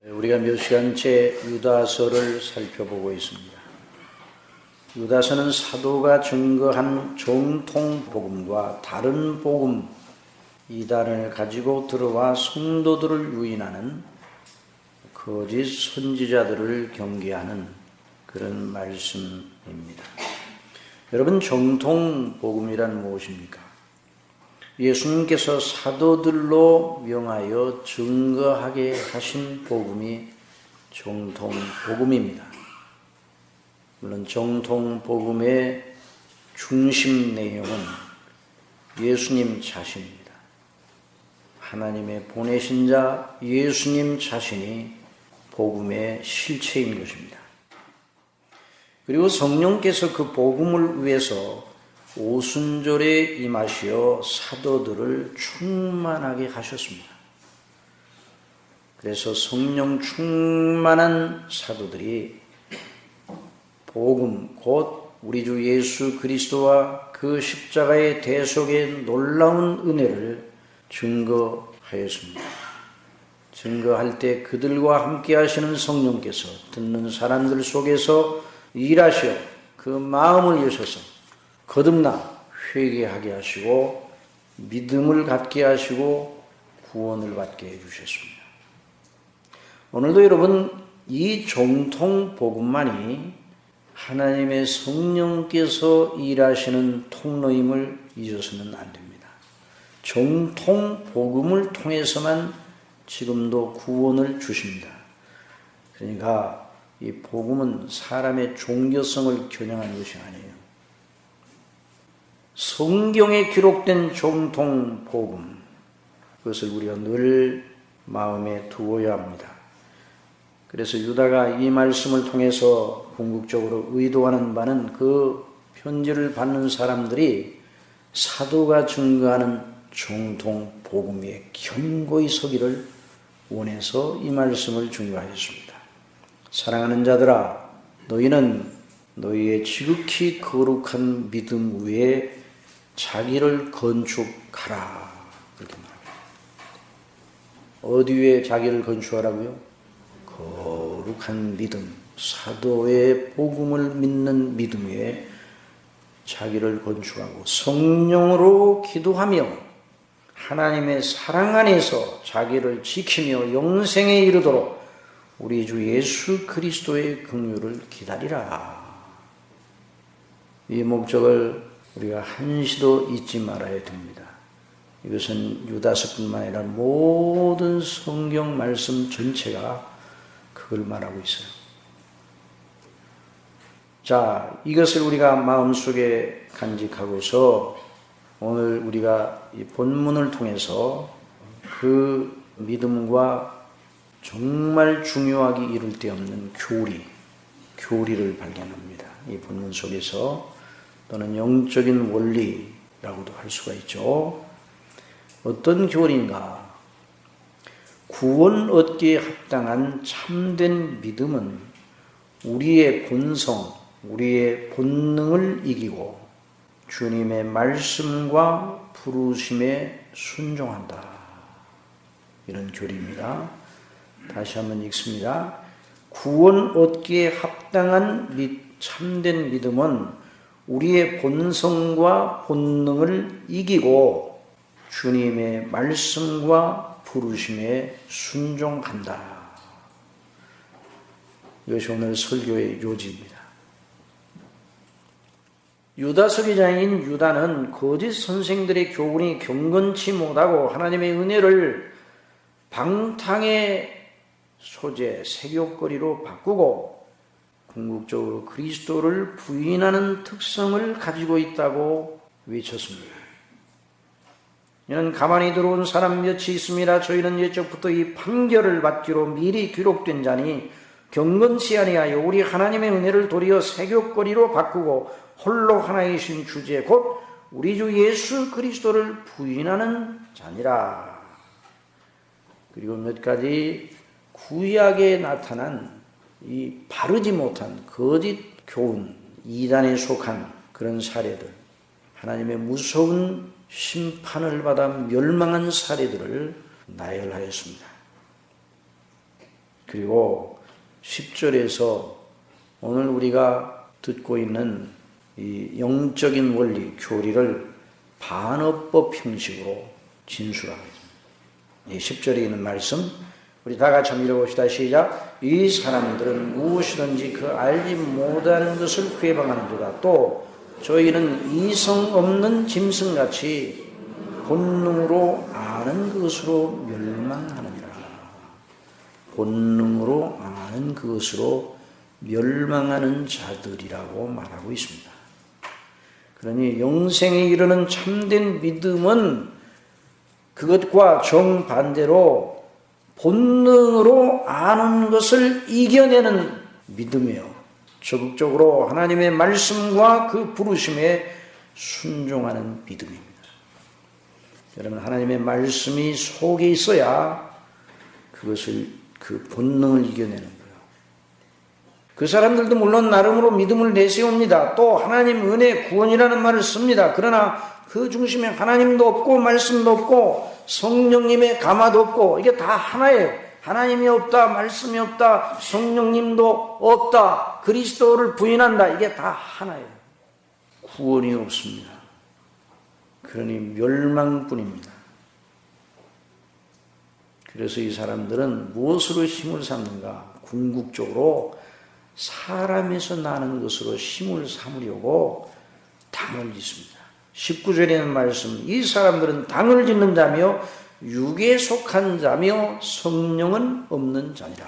우리가 몇 시간째 유다서를 살펴보고 있습니다. 유다서는 사도가 증거한 정통 복음과 다른 복음 이단을 가지고 들어와 성도들을 유인하는 거짓 선지자들을 경계하는 그런 말씀입니다. 여러분, 정통 복음이란 무엇입니까? 예수님께서 사도들로 명하여 증거하게 하신 복음이 정통 복음입니다. 물론 정통 복음의 중심 내용은 예수님 자신입니다. 하나님의 보내신 자 예수님 자신이 복음의 실체인 것입니다. 그리고 성령께서 그 복음을 위해서 오순절에 임하시어 사도들을 충만하게 하셨습니다. 그래서 성령 충만한 사도들이 복음, 곧 우리 주 예수 그리스도와 그 십자가의 대속의 놀라운 은혜를 증거하였습니다. 증거할 때 그들과 함께 하시는 성령께서 듣는 사람들 속에서 일하시어 그 마음을 여셔서 거듭나 회개하게 하시고 믿음을 갖게 하시고 구원을 받게 해주셨습니다. 오늘도 여러분, 이 정통 복음만이 하나님의 성령께서 일하시는 통로임을 잊어서는 안 됩니다. 정통 복음을 통해서만 지금도 구원을 주십니다. 그러니까 이 복음은 사람의 종교성을 겨냥한 것이 아니에요. 성경에 기록된 정통 복음, 그것을 우리가 늘 마음에 두어야 합니다. 그래서 유다가 이 말씀을 통해서 궁극적으로 의도하는 바는 그 편지를 받는 사람들이 사도가 증거하는 정통 복음 위에 견고히 서기를 원해서 이 말씀을 증거하였습니다. 사랑하는 자들아, 너희는 너희의 지극히 거룩한 믿음 위에 자기를 건축하라. 그렇게 말합니다. 어디 위에 자기를 건축하라고요? 거룩한 믿음, 사도의 복음을 믿는 믿음 위에 자기를 건축하고 성령으로 기도하며 하나님의 사랑 안에서 자기를 지키며 영생에 이르도록 우리 주 예수 그리스도의 긍휼을 기다리라. 이 목적을 우리가 한시도 잊지 말아야 됩니다. 이것은 유다서뿐만 아니라 모든 성경 말씀 전체가 그걸 말하고 있어요. 자, 이것을 우리가 마음속에 간직하고서 오늘 우리가 이 본문을 통해서 그 믿음과 정말 중요하게 이룰 데 없는 교리를 발견합니다. 이 본문 속에서 또는 영적인 원리라고도 할 수가 있죠. 어떤 교리인가? 구원 얻기에 합당한 참된 믿음은 우리의 본성, 우리의 본능을 이기고 주님의 말씀과 부르심에 순종한다. 이런 교리입니다. 다시 한번 읽습니다. 구원 얻기에 합당한 참된 믿음은 우리의 본성과 본능을 이기고 주님의 말씀과 부르심에 순종한다. 이것이 오늘 설교의 요지입니다. 유다서 기자인 유다는 거짓 선생들의 교훈이 경건치 못하고 하나님의 은혜를 방탕의 소재, 색욕거리로 바꾸고 궁극적으로 그리스도를 부인하는 특성을 가지고 있다고 외쳤습니다. 이는 가만히 들어온 사람 몇이 있습니다. 저희는 예적부터 이 판결을 받기로 미리 기록된 자니 경건치 아니하여 우리 하나님의 은혜를 도리어 색욕거리로 바꾸고 홀로 하나이신 주제 곧 우리 주 예수 그리스도를 부인하는 자니라. 그리고 몇 가지 구약에 나타난 이 바르지 못한 거짓 교훈, 이단에 속한 그런 사례들, 하나님의 무서운 심판을 받아 멸망한 사례들을 나열하였습니다. 그리고 10절에서 오늘 우리가 듣고 있는 이 영적인 원리, 교리를 반어법 형식으로 진술하고 있습니다. 이 10절에 있는 말씀 우리 다 같이 한번 읽어봅시다. 시작. 이 사람들은 무엇이든지 그 알지 못하는 것을 회방하는도다. 또 저희는 이성 없는 짐승같이 본능으로 아는 것으로 멸망하느니라. 본능으로 아는 것으로 멸망하는 자들이라고 말하고 있습니다. 그러니 영생에 이르는 참된 믿음은 그것과 정반대로 본능으로 아는 것을 이겨내는 믿음이에요. 적극적으로 하나님의 말씀과 그 부르심에 순종하는 믿음입니다. 여러분, 하나님의 말씀이 속에 있어야 그 본능을 이겨내는 거예요. 그 사람들도 물론 나름으로 믿음을 내세웁니다. 또 하나님 은혜 구원이라는 말을 씁니다. 그러나 그 중심에 하나님도 없고 말씀도 없고 성령님의 감화도 없고 이게 다 하나예요. 하나님이 없다, 말씀이 없다, 성령님도 없다, 그리스도를 부인한다. 이게 다 하나예요. 구원이 없습니다. 그러니 멸망뿐입니다. 그래서 이 사람들은 무엇으로 힘을 삼는가? 궁극적으로 사람에서 나는 것으로 힘을 삼으려고 당을 짓습니다. 19절에는 말씀, 이 사람들은 당을 짓는 자며 육에 속한 자며 성령은 없는 자니라.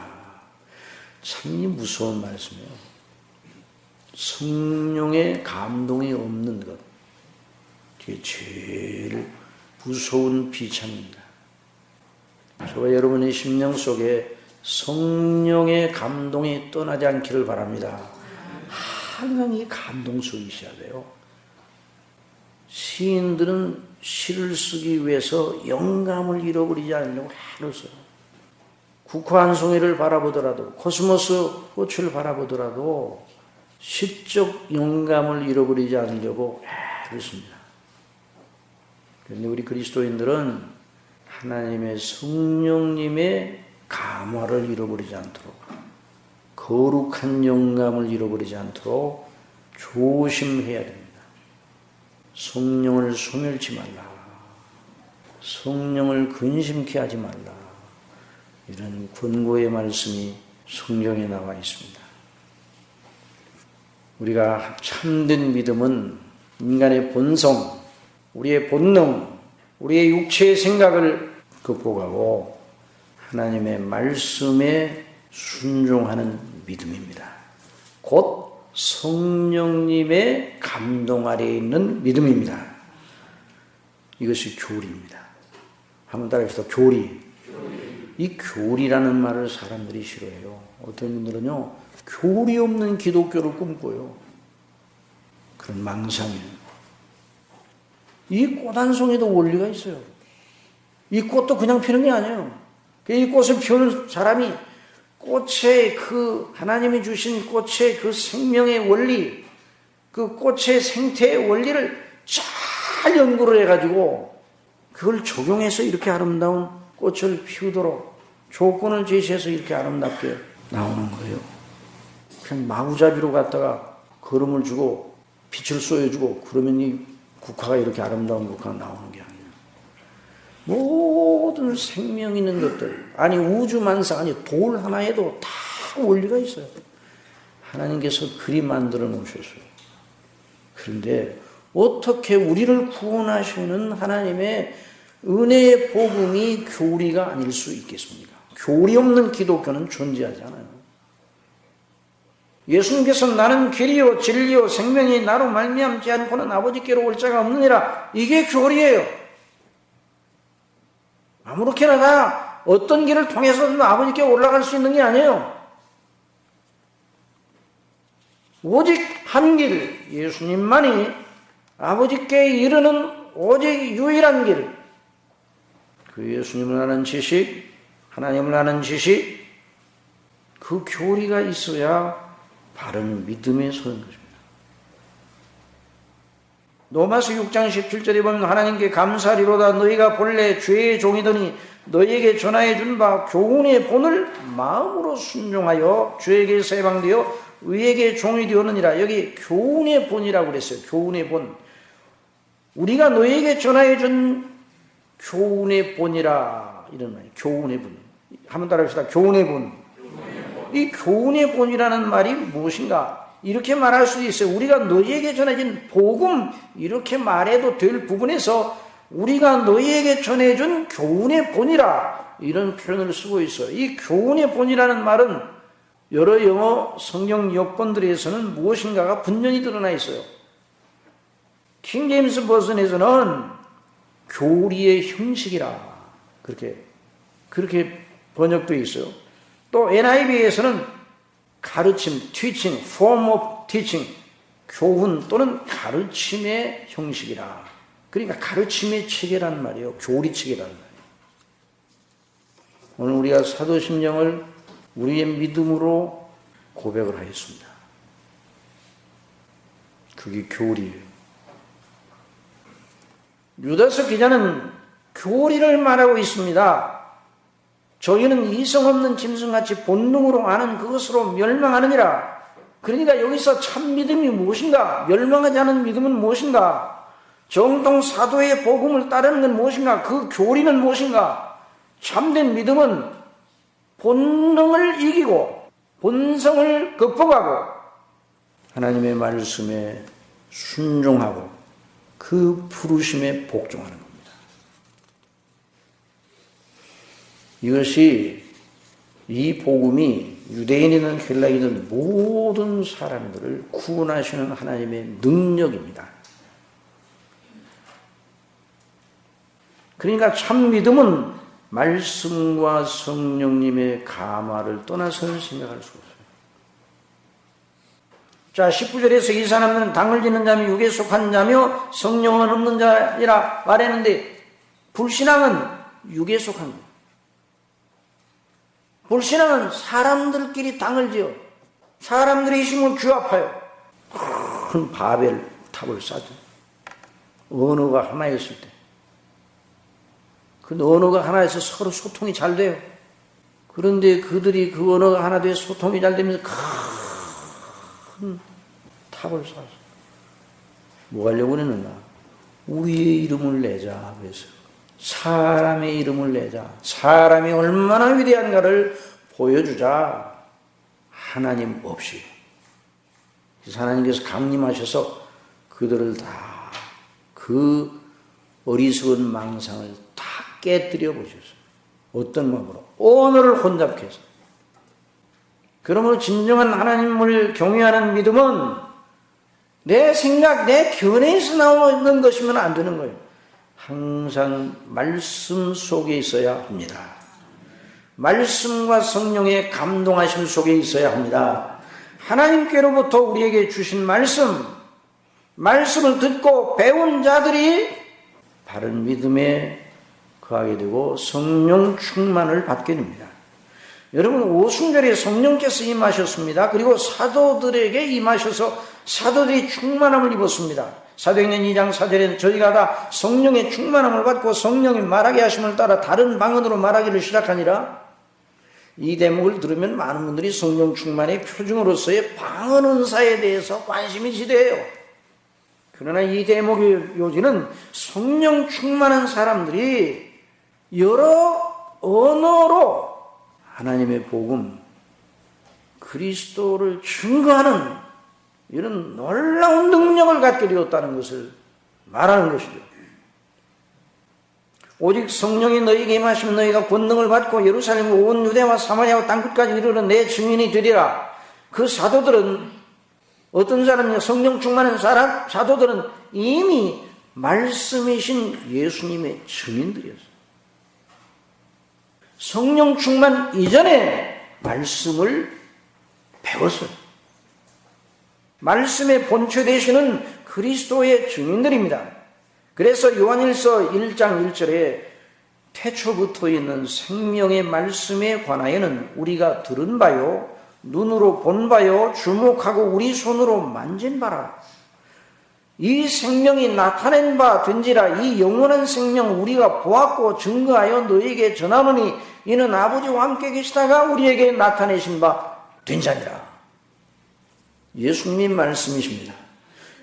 참 무서운 말씀이에요. 성령의 감동이 없는 것, 이게 제일 무서운 비참입니다. 저와 여러분의 심령 속에 성령의 감동이 떠나지 않기를 바랍니다. 항상 이 감동 속에 있어야 돼요. 시인들은 시를 쓰기 위해서 영감을 잃어버리지 않으려고 애를 써요. 국화 한 송이를 바라보더라도, 코스모스 꽃을 바라보더라도 시적 영감을 잃어버리지 않으려고 애를 씁니다. 그런데 우리 그리스도인들은 하나님의 성령님의 감화를 잃어버리지 않도록, 거룩한 영감을 잃어버리지 않도록 조심해야 됩니다. 성령을 소멸치 말라. 성령을 근심케 하지 말라. 이런 권고의 말씀이 성경에 나와 있습니다. 우리가 참된 믿음은 인간의 본성, 우리의 본능, 우리의 육체의 생각을 극복하고 하나님의 말씀에 순종하는 믿음입니다. 곧 성령님의 감동 아래에 있는 믿음입니다. 이것이 교리입니다. 한번 따라해봅시다. 교리. 이 교리라는 말을 사람들이 싫어해요. 어떤 분들은요, 교리 없는 기독교를 꿈꿔요. 그런 망상이에요. 이 꽃 한 송이도 원리가 있어요. 이 꽃도 그냥 피는 게 아니에요. 이 꽃을 피우는 사람이 꽃의 그 하나님이 주신 꽃의 그 생명의 원리, 그 꽃의 생태의 원리를 잘 연구를 해가지고 그걸 적용해서 이렇게 아름다운 꽃을 피우도록 조건을 제시해서 이렇게 아름답게 나오는 거예요. 그냥 마구잡이로 갖다가 거름을 주고 빛을 쏘여주고 그러면 이 국화가 이렇게 아름다운 국화가 나오는 게 아니에요. 모든 생명 있는 것들, 아니 우주만상, 아니 돌 하나에도 다 원리가 있어요. 하나님께서 그리 만들어 놓으셨어요. 그런데 어떻게 우리를 구원하시는 하나님의 은혜의 복음이 교리가 아닐 수 있겠습니까? 교리 없는 기독교는 존재하지 않아요. 예수님께서 나는 길이요 진리요 생명이 나로 말미암지 않고는 아버지께로 올 자가 없느니라. 이게 교리예요. 아무렇게나 다 어떤 길을 통해서든 아버지께 올라갈 수 있는 게 아니에요. 오직 한 길, 예수님만이 아버지께 이르는 오직 유일한 길. 그 예수님을 아는 지식, 하나님을 아는 지식, 그 교리가 있어야 바른 믿음에 서는 것입니다. 로마서 6장 17절에 보면 하나님께 감사하리로다. 너희가 본래 죄의 종이더니 너희에게 전하여 준 바 교훈의 본을 마음으로 순종하여 주에게서 해방되어 의에게 종이 되었느니라. 여기 교훈의 본이라고 그랬어요. 교훈의 본. 우리가 너희에게 전하여 준 교훈의 본이라, 이런 말이에요. 교훈의 본. 한번 따라합시다. 교훈의 본. 이 교훈의 본이라는 말이 무엇인가? 이렇게 말할 수도 있어요. 우리가 너희에게 전해진 복음, 이렇게 말해도 될 부분에서 우리가 너희에게 전해준 교훈의 본이라, 이런 표현을 쓰고 있어요. 이 교훈의 본이라는 말은 여러 영어 성경 여건들에서는 무엇인가가 분명히 드러나 있어요. 킹 제임스 버전에서는 교리의 형식이라, 그렇게 번역되어 있어요. 또 NIV에서는 가르침, teaching, form of teaching, 교훈 또는 가르침의 형식이라. 그러니까 가르침의 체계라는 말이에요. 교리 체계라는 말이에요. 오늘 우리가 사도신경을 우리의 믿음으로 고백을 하였습니다. 그게 교리예요. 유다서 기자는 교리를 말하고 있습니다. 저희는 이성 없는 짐승같이 본능으로 아는 그것으로 멸망하느니라. 그러니까 여기서 참 믿음이 무엇인가? 멸망하지 않은 믿음은 무엇인가? 정통 사도의 복음을 따르는 건 무엇인가? 그 교리는 무엇인가? 참된 믿음은 본능을 이기고 본성을 극복하고 하나님의 말씀에 순종하고 그 부르심에 복종하는 겁니다. 이것이, 이 복음이 유대인이든 헬라인이든 모든 사람들을 구원하시는 하나님의 능력입니다. 그러니까 참 믿음은 말씀과 성령님의 감화를 떠나서는 생각할 수 없어요. 자, 19절에서 이 사람은 당을 짓는 자며 육에 속한 자며 성령은 없는 자이라 말했는데, 불신앙은 육에 속한 거예요. 불신앙은 사람들끼리 당을 지어 사람들의 힘을 규합하여 큰 바벨 탑을 쌓죠. 언어가 하나였을 때. 그 언어가 하나여서 서로 소통이 잘 돼요. 그런데 그들이 그 언어가 하나 돼서 소통이 잘 되면서 큰 탑을 쌓았어. 뭐 하려고 그랬는가? 우리의 이름을 내자. 그래서 사람의 이름을 내자. 사람이 얼마나 위대한가를 보여주자. 하나님 없이. 그래서 하나님께서 강림하셔서 그들을 다 그 어리석은 망상을 다 깨뜨려 보셨어요. 어떤 마음으로? 언어를 혼잡케 해서. 그러므로 진정한 하나님을 경외하는 믿음은 내 생각, 내 견해에서 나오는 것이면 안 되는 거예요. 항상 말씀 속에 있어야 합니다. 말씀과 성령의 감동하심 속에 있어야 합니다. 하나님께로부터 우리에게 주신 말씀을 듣고 배운 자들이 바른 믿음에 거하게 되고 성령 충만을 받게 됩니다. 여러분, 오순절에 성령께서 임하셨습니다. 그리고 사도들에게 임하셔서 사도들이 충만함을 입었습니다. 사도행전 2장 4절에는 저희가 다 성령의 충만함을 받고 성령이 말하게 하심을 따라 다른 방언으로 말하기를 시작하니라. 이 대목을 들으면 많은 분들이 성령 충만의 표징으로서의 방언 은사에 대해서 관심이 지대해요. 그러나 이 대목의 요지는 성령 충만한 사람들이 여러 언어로 하나님의 복음, 그리스도를 증거하는 이런 놀라운 능력을 갖게 되었다는 것을 말하는 것이죠. 오직 성령이 너희에게 임하시면 너희가 권능을 받고 예루살렘 온 유대와 사마리아와 땅끝까지 이르러 내 증인이 되리라. 그 사도들은 어떤 사람이냐? 성령 충만한 사도들은 이미 말씀이신 예수님의 증인들이었어요. 성령 충만 이전에 말씀을 배웠어요. 말씀의 본체 되시는 그리스도의 증인들입니다. 그래서 요한일서 1장 1절에 태초부터 있는 생명의 말씀에 관하여는 우리가 들은 바요, 눈으로 본 바요, 주목하고 우리 손으로 만진 바라. 이 생명이 나타낸 바 된지라. 이 영원한 생명 우리가 보았고 증거하여 너에게 전하노니 이는 아버지와 함께 계시다가 우리에게 나타내신 바 된 자니라. 예수님의 말씀이십니다.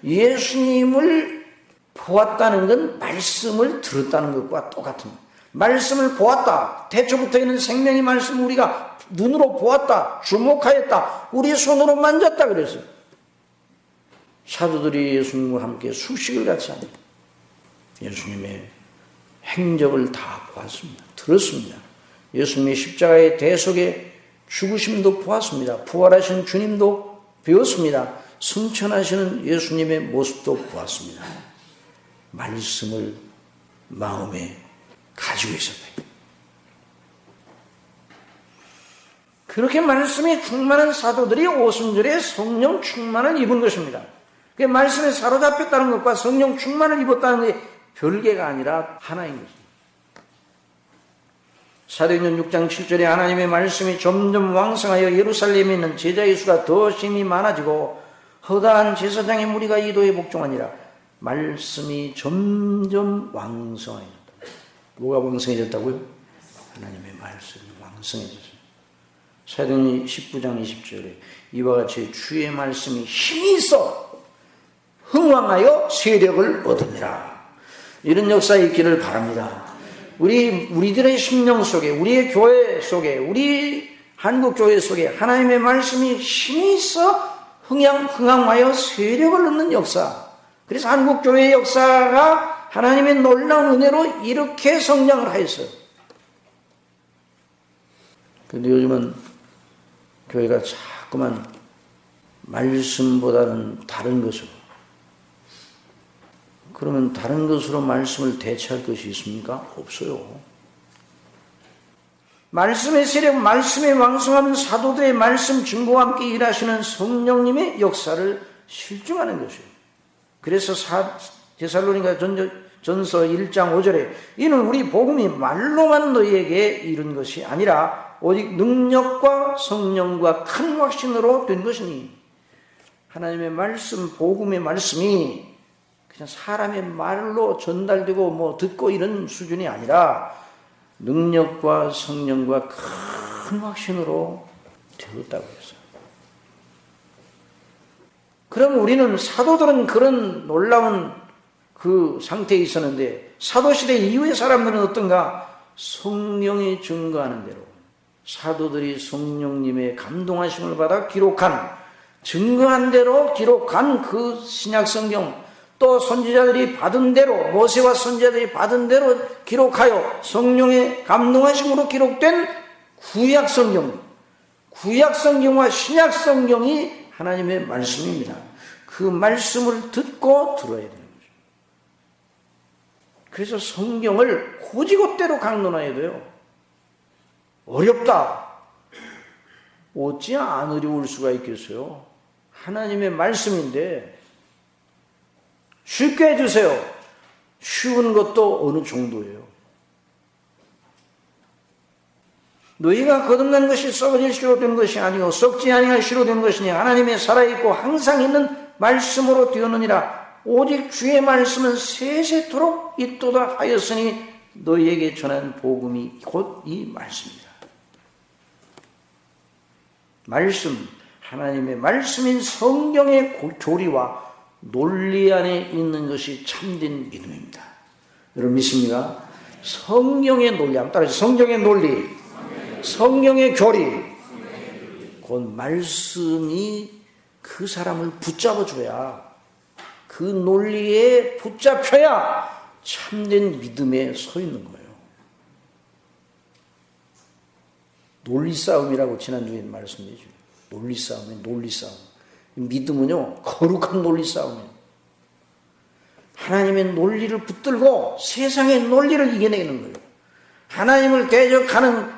예수님을 보았다는 건 말씀을 들었다는 것과 똑같습니다. 말씀을 보았다. 태초부터 있는 생명의 말씀을 우리가 눈으로 보았다. 주목하였다. 우리 손으로 만졌다 그랬어요. 사도들이 예수님과 함께 수식을 같이 합니다. 예수님의 행적을 다 보았습니다. 들었습니다. 예수님의 십자가의 대속의 죽으심도 보았습니다. 부활하신 주님도 배웠습니다. 승천하시는 예수님의 모습도 보았습니다. 말씀을 마음에 가지고 있었다. 그렇게 말씀에 충만한 사도들이 오순절에 성령 충만을 입은 것입니다. 그 말씀에 사로잡혔다는 것과 성령 충만을 입었다는 게 별개가 아니라 하나인 것입니다. 사도행전 6장 7절에 하나님의 말씀이 점점 왕성하여 예루살렘에 있는 제자의 수가 더 심히 많아지고 허다한 제사장의 무리가 이도에 복종하니라. 말씀이 점점 왕성해졌다. 뭐가 왕성해졌다고요? 하나님의 말씀이 왕성해졌습니다. 사도행전 19장 20절에 이와 같이 주의 말씀이 힘이 있어 흥왕하여 세력을 얻으니라. 이런 역사가 있기를 바랍니다. 우리들의 심령 속에, 우리의 교회 속에, 우리 한국 교회 속에 하나님의 말씀이 힘이 있어 흥왕하여 세력을 얻는 역사. 그래서 한국 교회의 역사가 하나님의 놀라운 은혜로 이렇게 성장을 하였어요. 그런데 요즘은 교회가 자꾸만 말씀보다는 다른 것으로, 그러면 다른 것으로 말씀을 대체할 것이 있습니까? 없어요. 말씀의 세력, 말씀의 왕성함은 사도들의 말씀 증거와 함께 일하시는 성령님의 역사를 실증하는 것이에요. 그래서 데살로니가 전서 1장 5절에 이는 우리 복음이 말로만 너희에게 이른 것이 아니라 오직 능력과 성령과 큰 확신으로 된 것이니. 하나님의 말씀, 복음의 말씀이 그냥 사람의 말로 전달되고 뭐 듣고 이런 수준이 아니라 능력과 성령과 큰 확신으로 되었다고 했어요. 그럼 우리는 사도들은 그런 놀라운 그 상태에 있었는데 사도시대 이후의 사람들은 어떤가? 성령이 증거하는 대로 사도들이 성령님의 감동하심을 받아 기록한, 증거한 대로 기록한 그 신약성경, 또 선지자들이 받은 대로, 모세와 선지자들이 받은 대로 기록하여 성령의 감동하심으로 기록된 구약성경, 구약성경과 신약성경이 하나님의 말씀입니다. 그 말씀을 듣고 들어야 되는 거죠. 그래서 성경을 고지고대로 강론해야 돼요. 어렵다. 어찌 안 어려울 수가 있겠어요? 하나님의 말씀인데 쉽게 해주세요. 쉬운 것도 어느 정도예요. 너희가 거듭난 것이 썩어질 시로 된 것이 아니고 썩지 아니할 시로 된 것이니 하나님의 살아있고 항상 있는 말씀으로 되었느니라. 오직 주의 말씀은 세세토록 있도다 하였으니 너희에게 전한 복음이 곧 이 말씀이다. 말씀, 하나님의 말씀인 성경의 교리와 논리 안에 있는 것이 참된 믿음입니다. 여러분 믿습니까? 성경의 논리, 한번 따라해서 성경의 논리, 성경의 교리, 곧 말씀이 그 사람을 붙잡아줘야, 그 논리에 붙잡혀야 참된 믿음에 서 있는 거예요. 논리 싸움이라고 지난주에 말씀드렸죠. 논리 싸움이에요. 논리 싸움. 믿음은요, 거룩한 논리 싸움이에요. 하나님의 논리를 붙들고 세상의 논리를 이겨내는 거예요. 하나님을 대적하는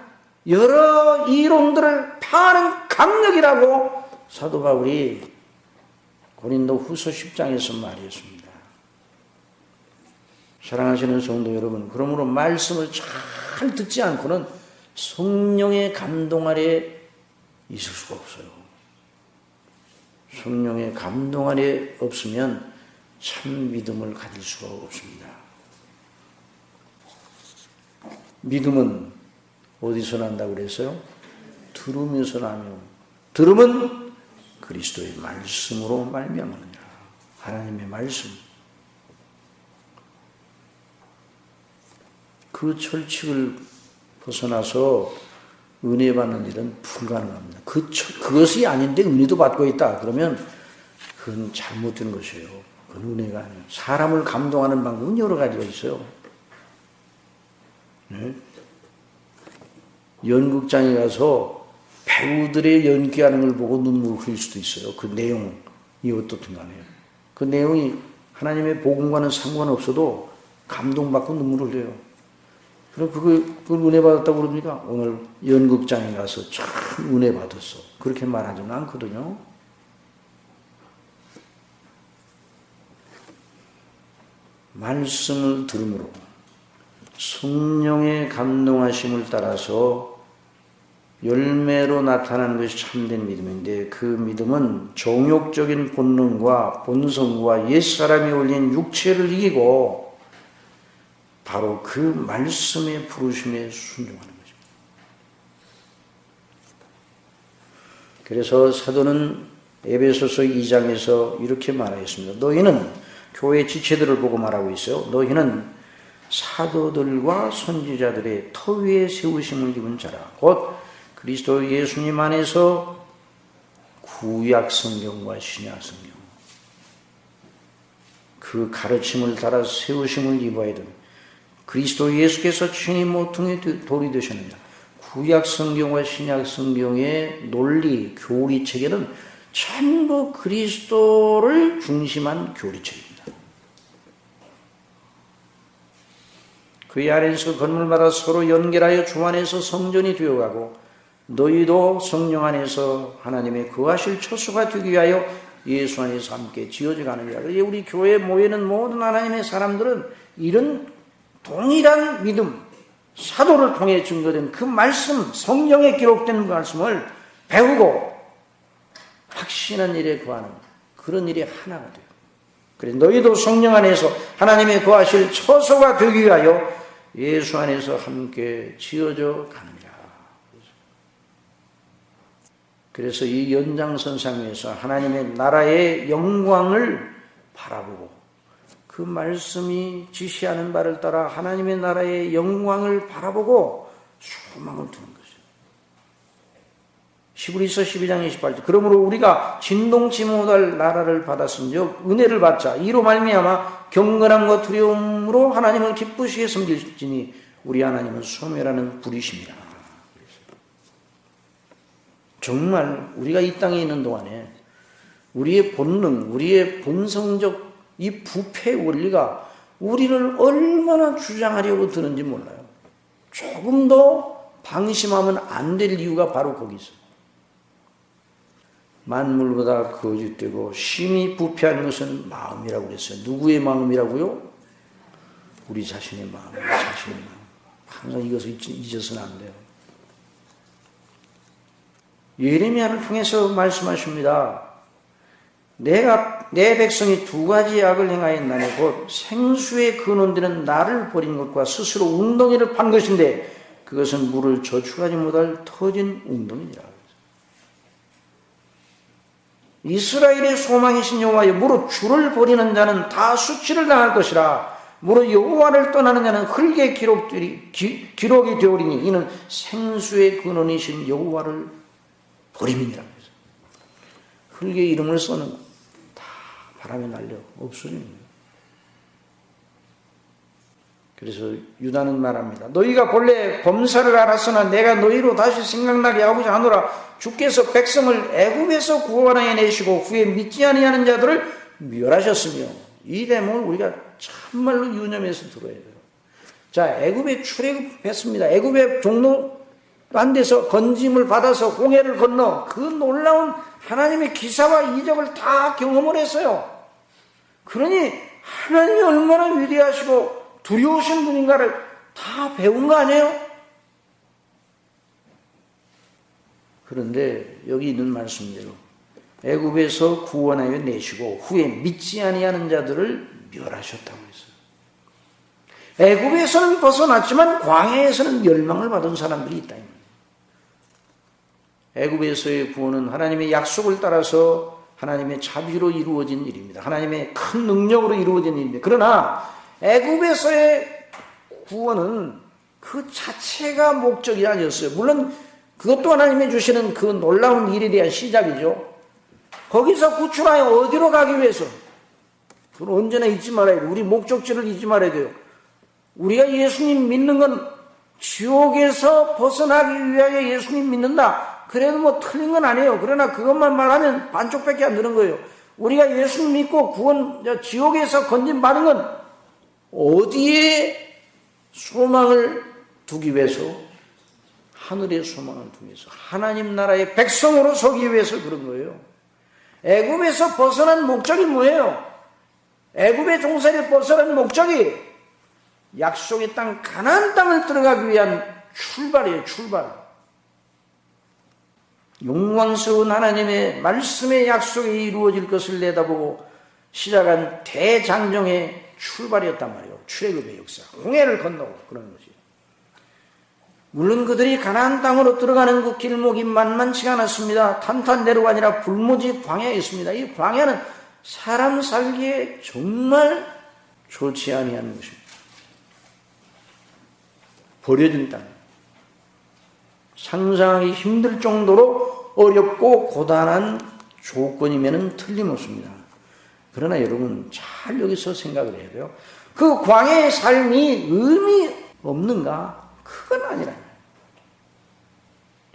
여러 이론들을 파는 강력이라고 사도 바울이 고린도 후서 10장에서 말했습니다. 사랑하시는 성도 여러분, 그러므로 말씀을 잘 듣지 않고는 성령의 감동 아래 있을 수가 없어요. 성령의 감동 아래 없으면 참 믿음을 가질 수가 없습니다. 믿음은 어디서 난다고 그랬어요? 들으면서 나며 들음은 그리스도의 말씀으로 말미암느니라. 하나님의 말씀. 그 철칙을 벗어나서 은혜 받는 일은 불가능합니다. 그것이 아닌데 은혜도 받고 있다. 그러면 그건 잘못된 것이에요. 그건 은혜가 아니에요. 사람을 감동하는 방법은 여러 가지가 있어요. 네? 연극장에 가서 배우들의 연기하는 걸 보고 눈물을 흘릴 수도 있어요. 그 내용이 어떻든 간에. 그 내용이 하나님의 복음과는 상관없어도 감동받고 눈물을 흘려요. 그럼 그걸 은혜 받았다고 그럽니까? 오늘 연극장에 가서 참 은혜 받았어. 그렇게 말하지는 않거든요. 말씀을 들음으로 성령의 감동하심을 따라서 열매로 나타나는 것이 참된 믿음인데, 그 믿음은 정욕적인 본능과 본성과 옛사람이 올린 육체를 이기고 바로 그 말씀의 부르심에 순종하는 것입니다. 그래서 사도는 에베소서 2장에서 이렇게 말하였습니다. 너희는, 교회 지체들을 보고 말하고 있어요. 너희는 사도들과 선지자들의 터 위에 세우심을 입은 자라. 곧 그리스도 예수님 안에서 구약 성경과 신약 성경, 그 가르침을 따라 세우심을 입어야 됩니다. 그리스도 예수께서 친히 모퉁이 돌이 되셨느냐. 구약 성경과 신약 성경의 논리, 교리 체계는 전부 그리스도를 중심한 교리 체계입니다. 그의 안에서 건물마다 서로 연결하여 주 안에서 성전이 되어가고 너희도 성령 안에서 하나님의 거하실 처소가 되기 위하여 예수 안에서 함께 지어져 가느니라. 우리 교회에 모이는 모든 하나님의 사람들은 이런 동일한 믿음, 사도를 통해 증거된 그 말씀, 성경에 기록된 말씀을 배우고 확신한 일에 거하는 그런 일이 하나가 돼요. 그래서 너희도 성령 안에서 하나님의 거하실 처소가 되기 위하여 예수 안에서 함께 지어져 가느니라. 그래서 이 연장선상에서 하나님의 나라의 영광을 바라보고 그 말씀이 지시하는 바를 따라 하나님의 나라의 영광을 바라보고 소망을 두는 거죠. 히브리서 12장 28절 그러므로 우리가 진동치 못할 나라를 받았은즉 은혜를 받자. 이로 말미암아 경건함과 두려움으로 하나님을 기쁘시게 섬길지니 우리 하나님은 소멸하는 불이십니다. 정말 우리가 이 땅에 있는 동안에 우리의 본능, 우리의 본성적 이 부패 원리가 우리를 얼마나 주장하려고 드는지 몰라요. 조금 더 방심하면 안 될 이유가 바로 거기 있어요. 만물보다 거짓되고 심히 부패한 것은 마음이라고 그랬어요. 누구의 마음이라고요? 우리 자신의 마음, 자신의 마음. 항상 이것을 잊어서는 안 돼요. 예레미야를 통해서 말씀하십니다. 내 백성이 두 가지 악을 행하였나니 곧 생수의 근원되는 나를 버린 것과 스스로 웅덩이를 판 것인데 그것은 물을 저축하지 못할 터진 웅덩이니라. 이스라엘의 소망이신 여호와여, 무릇 주를 버리는 자는 다 수치를 당할 것이라. 무릇 여호와를 떠나는 자는 흙의 기록이 되오리니 이는 생수의 근원이신 여호와를 버림이니라. 흙의 이름을 써는 다 바람에 날려 없어지는 거예요. 그래서 유다는 말합니다. 너희가 본래 범사를 알았으나 내가 너희로 다시 생각나게 하고자 하노라. 주께서 백성을 애굽에서 구원하여 내시고 후에 믿지 아니하는 자들을 멸하셨으며, 이 대목을 우리가 참말로 유념해서 들어야 돼요. 자, 애굽에 출애굽했습니다. 애굽의 종로란 데서 건짐을 받아서 홍해를 건너 그 놀라운 하나님의 기사와 이적을 다 경험을 했어요. 그러니 하나님이 얼마나 위대하시고 두려우신 분인가를 다 배운 거 아니에요? 그런데 여기 있는 말씀대로 애굽에서 구원하여 내시고 후에 믿지 아니하는 자들을 멸하셨다고 했어요. 애굽에서는 벗어났지만 광야에서는 멸망을 받은 사람들이 있다. 애굽에서의 구원은 하나님의 약속을 따라서 하나님의 자비로 이루어진 일입니다. 하나님의 큰 능력으로 이루어진 일입니다. 그러나 애굽에서의 구원은 그 자체가 목적이 아니었어요. 물론 그것도 하나님이 주시는 그 놀라운 일에 대한 시작이죠. 거기서 구출하여 어디로 가기 위해서? 그건 언제나 잊지 말아야 돼요. 우리 목적지를 잊지 말아야 돼요. 우리가 예수님 믿는 건 지옥에서 벗어나기 위하여 예수님 믿는다. 그래도 뭐 틀린 건 아니에요. 그러나 그것만 말하면 반쪽밖에 안 되는 거예요. 우리가 예수님 믿고 지옥에서 건진받은 건 어디에 소망을 두기 위해서? 하늘의 소망을 두기 위해서. 하나님 나라의 백성으로 서기 위해서 그런 거예요. 애굽에서 벗어난 목적이 뭐예요? 애굽의 종살이에 벗어난 목적이 약속의 땅 가나안 땅을 들어가기 위한 출발이에요. 출발. 영광스러운 하나님의 말씀의 약속이 이루어질 것을 내다보고 시작한 대장정의 출발이었단 말이에요. 출애굽의 역사. 홍해를 건너고 그런 것이. 물론 그들이 가나안 땅으로 들어가는 그 길목이 만만치가 않았습니다. 탄탄대로가 아니라 불모지 광야였습니다. 이 광야는 사람 살기에 정말 좋지 아니하는 것입니다. 버려진 땅. 상상하기 힘들 정도로 어렵고 고단한 조건이면 틀림없습니다. 그러나 여러분 잘 여기서 생각을 해야 돼요. 그 광야의 삶이 의미 없는가? 그건 아니라.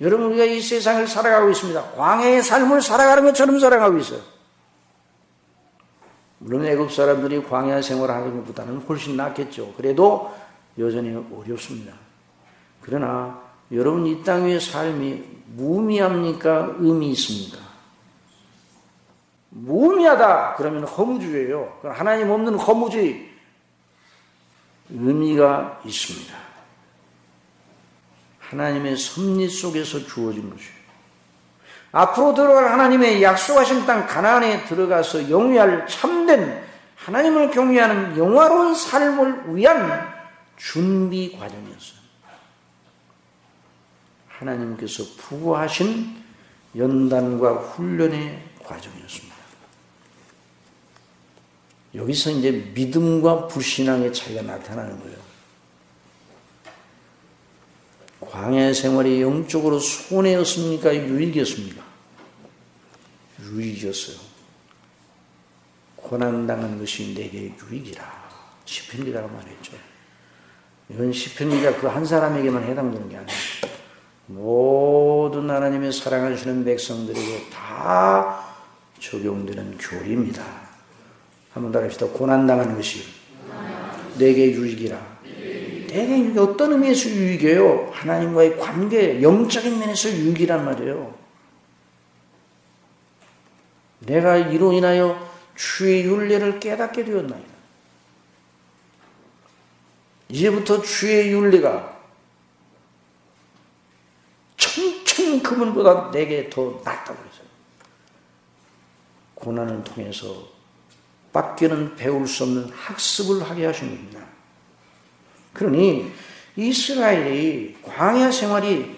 여러분 우리가 이 세상을 살아가고 있습니다. 광야의 삶을 살아가는 것처럼 살아가고 있어요. 물론 애굽 사람들이 광야 생활하는 것보다는 훨씬 낫겠죠. 그래도 여전히 어렵습니다. 그러나 여러분 이 땅 위의 삶이 무의미합니까? 의미 있습니까? 무의미하다 그러면 허무주의예요. 하나님 없는 허무주의. 의미가 있습니다. 하나님의 섭리 속에서 주어진 것이에요. 앞으로 들어갈 하나님의 약속하신 땅 가나안에 들어가서 영위할 참된 하나님을 경외하는 영화로운 삶을 위한 준비 과정이었어요. 하나님께서 부과하신 연단과 훈련의 과정이었습니다. 여기서 이제 믿음과 불신앙의 차이가 나타나는 거예요. 광야 생활이 영적으로 손해였습니까? 유익이었습니까? 유익이었어요. 고난당한 것이 내게 유익이라. 시편기자가 말했죠. 이건 시편기자 그 한 사람에게만 해당되는 게 아니에요. 모든 하나님의 사랑하시는 백성들에게 다 적용되는 교리입니다. 한번 더 합시다. 고난당하는 것이 내게 유익이라. 내게 유익이 어떤 의미에서 유익이에요? 하나님과의 관계, 영적인 면에서 유익이란 말이에요. 내가 이로 인하여 주의 윤례를 깨닫게 되었나이다. 이제부터 주의 윤례가 천천금은보다 내게 더 낫다고 했어요. 고난을 통해서 밖에는 배울 수 없는 학습을 하게 하신 겁니다. 그러니 이스라엘이 광야 생활이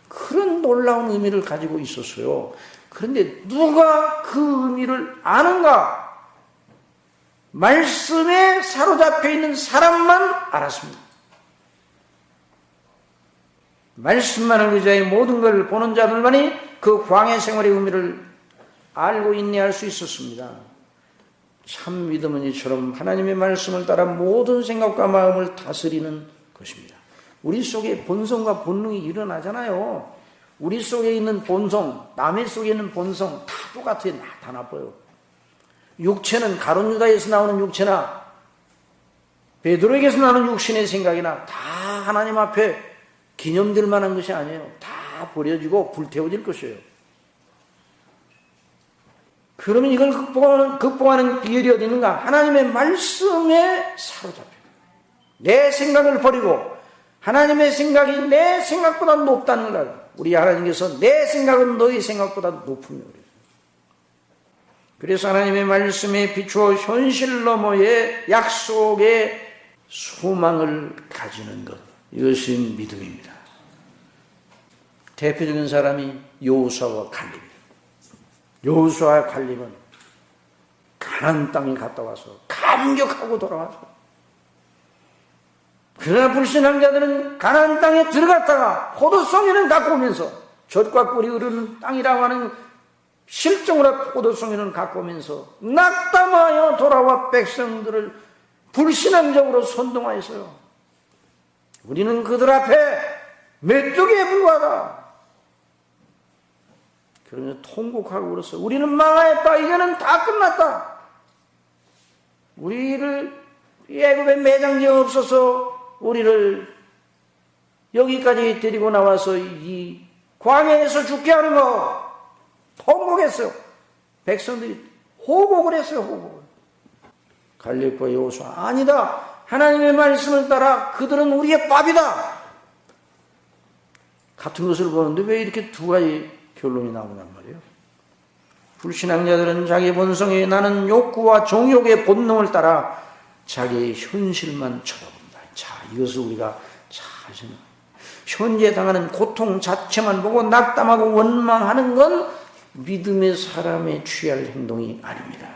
그런 놀라운 의미를 가지고 있었어요. 그런데 누가 그 의미를 아는가? 말씀에 사로잡혀 있는 사람만 알았습니다. 말씀만을 의지하여 모든 걸 보는 자들만이 그 광야 생활의 의미를 알고 인내할 수 있었습니다. 참 믿음은 이처럼 하나님의 말씀을 따라 모든 생각과 마음을 다스리는 것입니다. 우리 속에 본성과 본능이 일어나잖아요. 우리 속에 있는 본성, 남의 속에 있는 본성 다 똑같아요. 다 나빠요. 육체는 가룟 유다에서 나오는 육체나 베드로에게서 나오는 육신의 생각이나 다 하나님 앞에 기념될 만한 것이 아니에요. 다 버려지고 불태워질 것이에요. 그러면 이걸 극복하는 비결이 어디 있는가? 하나님의 말씀에 사로잡혀. 내 생각을 버리고 하나님의 생각이 내 생각보다 높다는 걸 알아. 우리 하나님께서 내 생각은 너희 생각보다 높으며 그래요. 그래서 하나님의 말씀에 비추어 현실 너머의 약속의 소망을 가지는 것, 이것이 믿음입니다. 대표적인 사람이 여호수아와 갈렙입니다. 여호수아와 갈렙은 가나안 땅에 갔다 와서 감격하고 돌아와서, 그러나 불신한 자들은 가나안 땅에 들어갔다가 포도송이는 갖고 오면서, 젖과 꿀이 흐르는 땅이라고 하는 실정으로 포도송이는 갖고 오면서 낙담하여 돌아와 백성들을 불신앙적으로 선동하였어요. 우리는 그들 앞에 메뚜기에 불과하다. 그러면서 통곡하고 그랬어요. 우리는 망하였다. 이제는 다 끝났다. 우리를 애굽에 매장지가 없어서 우리를 여기까지 데리고 나와서 이 광야에서 죽게 하는 거 통곡했어요. 백성들이 호곡을 했어요. 호곡을. 갈렙과 여호수아, 아니다. 하나님의 말씀을 따라 그들은 우리의 밥이다. 같은 것을 보는데 왜 이렇게 두 가지 결론이 나오냔 말이에요. 불신앙자들은 자기 본성에 나는 욕구와 정욕의 본능을 따라 자기의 현실만 쳐다본다. 자, 이것을 우리가 잘 생각해요. 현재 당하는 고통 자체만 보고 낙담하고 원망하는 건 믿음의 사람의 취할 행동이 아닙니다.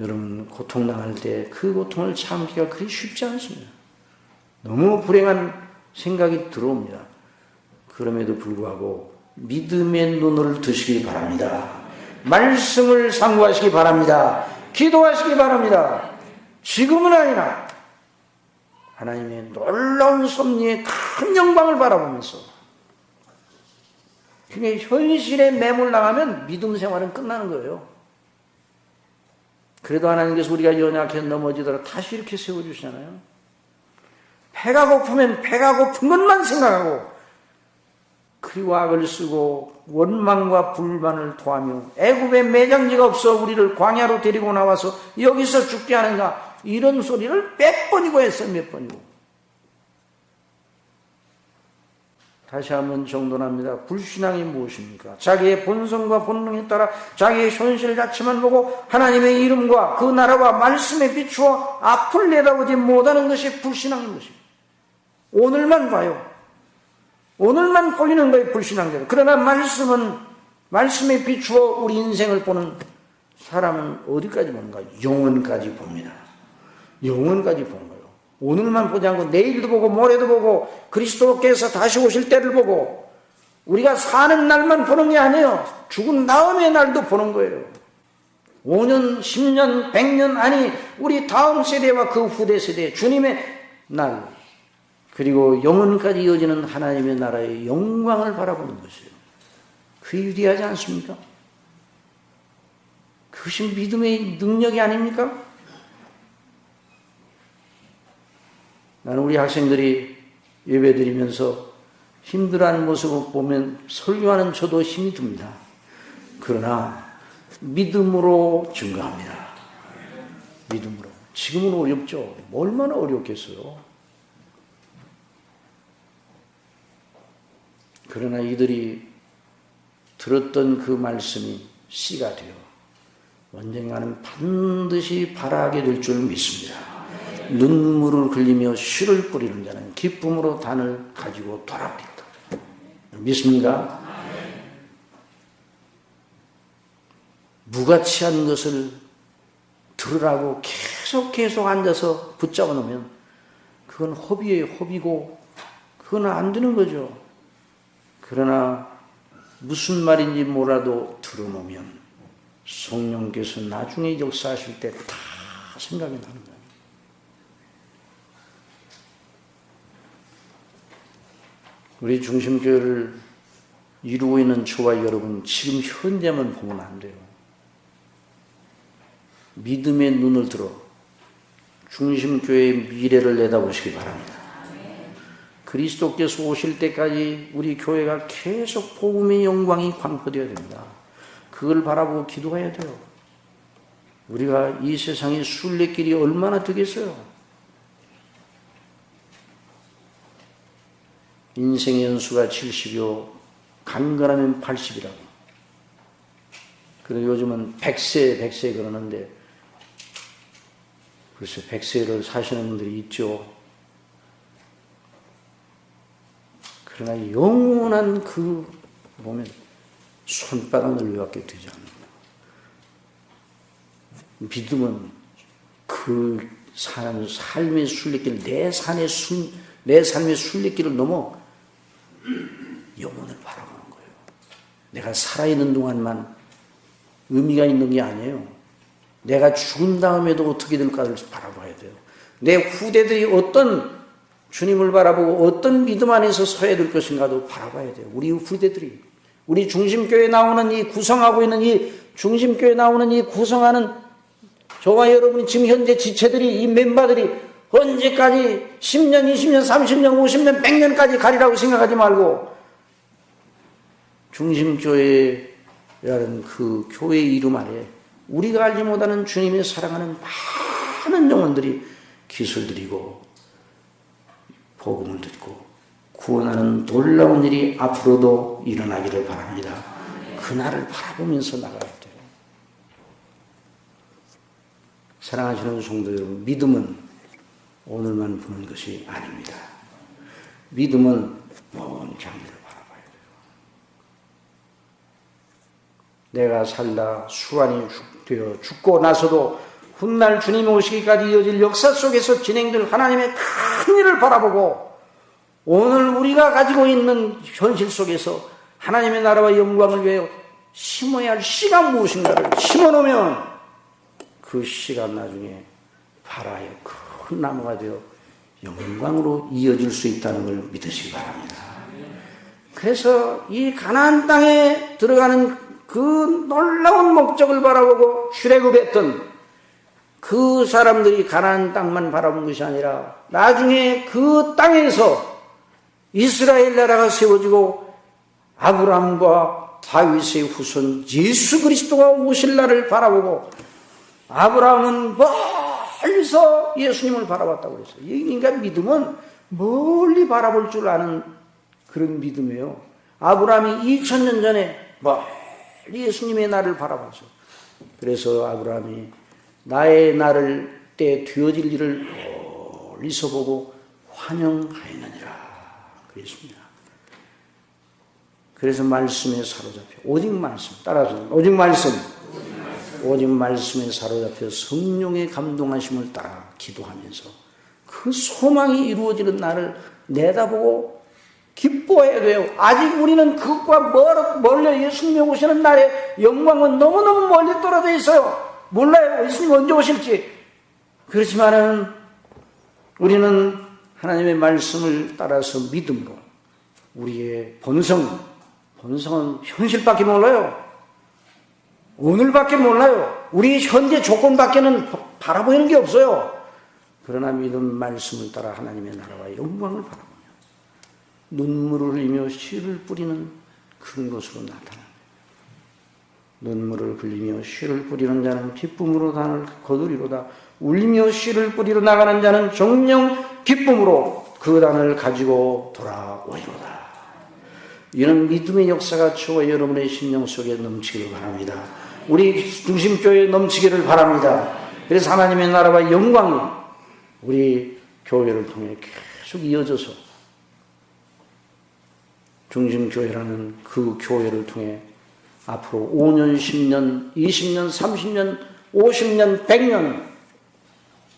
여러분, 고통당할 때 그 고통을 참기가 그리 쉽지 않습니다. 너무 불행한 생각이 들어옵니다. 그럼에도 불구하고 믿음의 눈을 드시기 바랍니다. 말씀을 상고하시기 바랍니다. 기도하시기 바랍니다. 지금은 아니라 하나님의 놀라운 섭리의 큰 영광을 바라보면서, 그게 현실에 매몰당하면 믿음 생활은 끝나는 거예요. 그래도 하나님께서 우리가 연약해서 넘어지더라도 다시 이렇게 세워주시잖아요. 배가 고프면 배가 고픈 것만 생각하고, 그리고 악을 쓰고 원망과 불만을 토하며 애굽에 매장지가 없어 우리를 광야로 데리고 나와서 여기서 죽게 하는가, 이런 소리를 몇 번이고 했어요. 몇 번이고. 다시 한번 정돈합니다. 불신앙이 무엇입니까? 자기의 본성과 본능에 따라 자기의 현실 자체만 보고 하나님의 이름과 그 나라와 말씀에 비추어 앞을 내다보지 못하는 것이 불신앙인 것입니다. 오늘만 봐요. 오늘만 보이는 거예요, 불신앙자들. 그러나 말씀에 비추어 우리 인생을 보는 사람은 어디까지 보는가? 영원까지 봅니다. 영원까지 보는 거예요. 오늘만 보지 않고 내일도 보고 모레도 보고 그리스도께서 다시 오실 때를 보고, 우리가 사는 날만 보는 게 아니에요. 죽은 다음의 날도 보는 거예요. 5년, 10년, 100년, 아니 우리 다음 세대와 그 후대 세대 주님의 날, 그리고 영원까지 이어지는 하나님의 나라의 영광을 바라보는 것이에요. 그게 위대하지 않습니까? 그것이 믿음의 능력이 아닙니까? 나는 우리 학생들이 예배드리면서 힘들어하는 모습을 보면 설교하는 저도 힘이 듭니다. 그러나 믿음으로 증거합니다. 믿음으로. 지금은 어렵죠. 얼마나 어렵겠어요. 그러나 이들이 들었던 그 말씀이 씨가 되어 언젠가는 반드시 발하게 될 줄 믿습니다. 눈물을 흘리며 씨를 뿌리는 자는 기쁨으로 단을 가지고 돌아옵니다. 믿습니까? 무가치한 것을 들으라고 계속 앉아서 붙잡아 놓으면 그건 허비예요. 허비고 그건 안 되는 거죠. 그러나 무슨 말인지 몰라도 들어놓으면 성령께서 나중에 역사하실 때 다 생각이 나는 거예요. 우리 중심교회를 이루고 있는 저와 여러분, 지금 현재만 보면 안 돼요. 믿음의 눈을 들어 중심교회의 미래를 내다보시기 바랍니다. 그리스도께서 오실 때까지 우리 교회가 계속 복음의 영광이 광포되어야 됩니다. 그걸 바라보고 기도해야 돼요. 우리가 이 세상에 순례길이 얼마나 되겠어요? 인생의 연수가 70이요 간간하면 80이라고. 그래서 요즘은 100세 그러는데, 글쎄 100세를 사시는 분들이 있죠. 그러나 영원한 보면 손바닥 넓이밖에 되지 않는다. 믿음은 그 삶의 순례길, 내 삶의 순례길을 넘어 영혼을 바라보는 거예요. 내가 살아있는 동안만 의미가 있는 게 아니에요. 내가 죽은 다음에도 어떻게 될까를 바라봐야 돼요. 내 후대들이 어떤 주님을 바라보고 어떤 믿음 안에서 서야 될 것인가도 바라봐야 돼요. 우리 후대들이, 우리 중심교회에 나오는 이 구성하고 있는 이 중심교회에 나오는 이 구성하는 저와 여러분이 지금 현재 지체들이, 이 멤버들이 언제까지 10년, 20년, 30년, 50년, 100년까지 가리라고 생각하지 말고 중심교회라는 그 교회의 이름 아래 우리가 알지 못하는 주님의 사랑하는 많은 영혼들이 기술 드리고 복음을 듣고 구원하는 놀라운 일이 앞으로도 일어나기를 바랍니다. 그날을 바라보면서 나가야 돼요. 사랑하시는 성도 여러분, 믿음은 오늘만 보는 것이 아닙니다. 믿음은 먼 장래를 바라봐야 돼요. 내가 살다 수완이 되어 죽고 나서도 훗날 주님이 오시기까지 이어질 역사 속에서 진행될 하나님의 큰 일을 바라보고 오늘 우리가 가지고 있는 현실 속에서 하나님의 나라와 영광을 위하여 심어야 할 씨가 무엇인가를 심어놓으면 그 씨가 나중에 발아여 큰 나무가 되어 영광으로 이어질 수 있다는 걸 믿으시기 바랍니다. 그래서 이 가나안 땅에 들어가는 그 놀라운 목적을 바라보고 출애굽했던 그 사람들이 가나안 땅만 바라본 것이 아니라 나중에 그 땅에서 이스라엘 나라가 세워지고 아브라함과 다윗의 후손 예수 그리스도가 오실 날을 바라보고 아브라함은 멀리서 예수님을 바라봤다고 그랬어요. 그러니까 믿음은 멀리 바라볼 줄 아는 그런 믿음이에요. 아브라함이 2000년 전에 멀리 예수님의 날을 바라봤어요. 그래서 아브라함이 나의 날을 때 되어질 일을 멀리서 보고 환영하였느니라 그랬습니다. 그래서 말씀에 사로잡혀 오직 말씀 따라서 오직 말씀에 사로잡혀 성령의 감동하심을 따라 기도하면서 그 소망이 이루어지는 날을 내다보고 기뻐해야 돼요. 아직 우리는 그것과 멀리 예수님이 오시는 날의 영광은 너무너무 멀리 떨어져 있어요. 몰라요. 예수님 언제 오실지. 그렇지만은 우리는 하나님의 말씀을 따라서 믿음으로 우리의 본성은 현실밖에 몰라요. 오늘밖에 몰라요. 우리 현재 조건밖에는 바라보이는 게 없어요. 그러나 믿음 말씀을 따라 하나님의 나라와 영광을 바라보며 눈물을 흘리며 씨를 뿌리는 그런 것으로 나타납니다. 눈물을 흘리며 씨를 뿌리는 자는 기쁨으로 단을 거두리로다. 울며 씨를 뿌리러 나가는 자는 정령 기쁨으로 그 단을 가지고 돌아오리로다. 이런 믿음의 역사가 저와 여러분의 심령 속에 넘치기를 바랍니다. 우리 중심교회에 넘치기를 바랍니다. 그래서 하나님의 나라와 영광이 우리 교회를 통해 계속 이어져서 중심교회라는 그 교회를 통해 앞으로 5년, 10년, 20년, 30년, 50년, 100년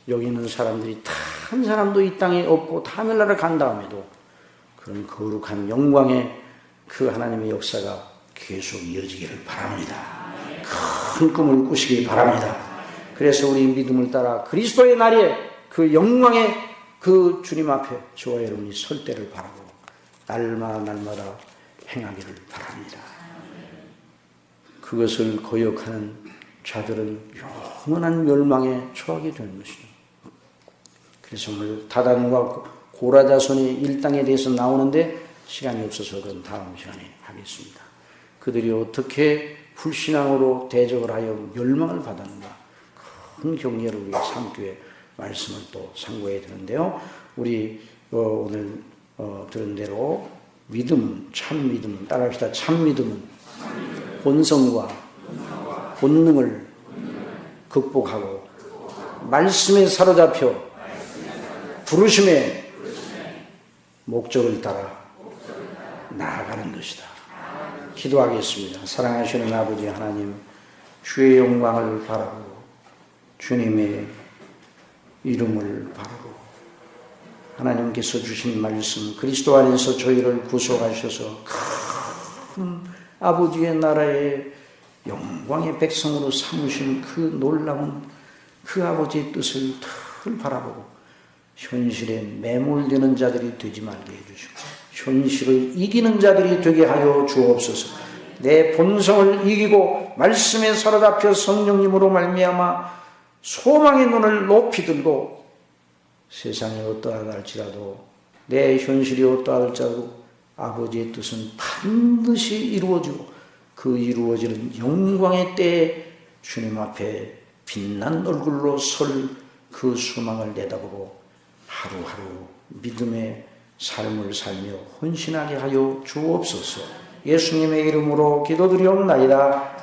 여기 있는 사람들이 다 한 사람도 이 땅에 없고 다 하늘나라를 간 다음에도 그런 거룩한 영광의 그 하나님의 역사가 계속 이어지기를 바랍니다. 큰 꿈을 꾸시기 바랍니다. 그래서 우리 믿음을 따라 그리스도의 날에 그 영광의 그 주님 앞에 저와 여러분이 설 때를 바라고 날마다 행하기를 바랍니다. 그것을 거역하는 자들은 영원한 멸망에 처하게 되는 것입니다. 그래서 오늘 다단과 고라 자손의 일당에 대해서 나오는데 시간이 없어서 그건 다음 시간에 하겠습니다. 그들이 어떻게 불신앙으로 대적을 하여 멸망을 받았는가 큰 경례를 우리가 삼기에 말씀을 또 상고해야 되는데요. 우리 오늘 들은 대로 믿음, 참 믿음 따라합시다. 참 믿음은 본성과 본능을 극복하고 말씀에 사로잡혀 부르심의 목적을 따라 나아가는 것이다. 기도하겠습니다. 사랑하시는 아버지 하나님, 주의 영광을 바라고 주님의 이름을 바라고 하나님께서 주신 말씀 그리스도 안에서 저희를 구속하셔서 큰 아버지의 나라의 영광의 백성으로 삼으신 그 놀라운 그 아버지의 뜻을 늘 바라보고 현실에 매몰되는 자들이 되지 말게 해주시고 현실을 이기는 자들이 되게 하여 주옵소서. 내 본성을 이기고 말씀에 사로잡혀 성령님으로 말미암아 소망의 눈을 높이 들고 세상이 어떠하다 할지라도 내 현실이 어떠하다 할지라도 아버지의 뜻은 반드시 이루어지고 그 이루어지는 영광의 때에 주님 앞에 빛난 얼굴로 설 그 소망을 내다보고 하루하루 믿음의 삶을 살며 헌신하게 하여 주옵소서. 예수님의 이름으로 기도드리옵나이다.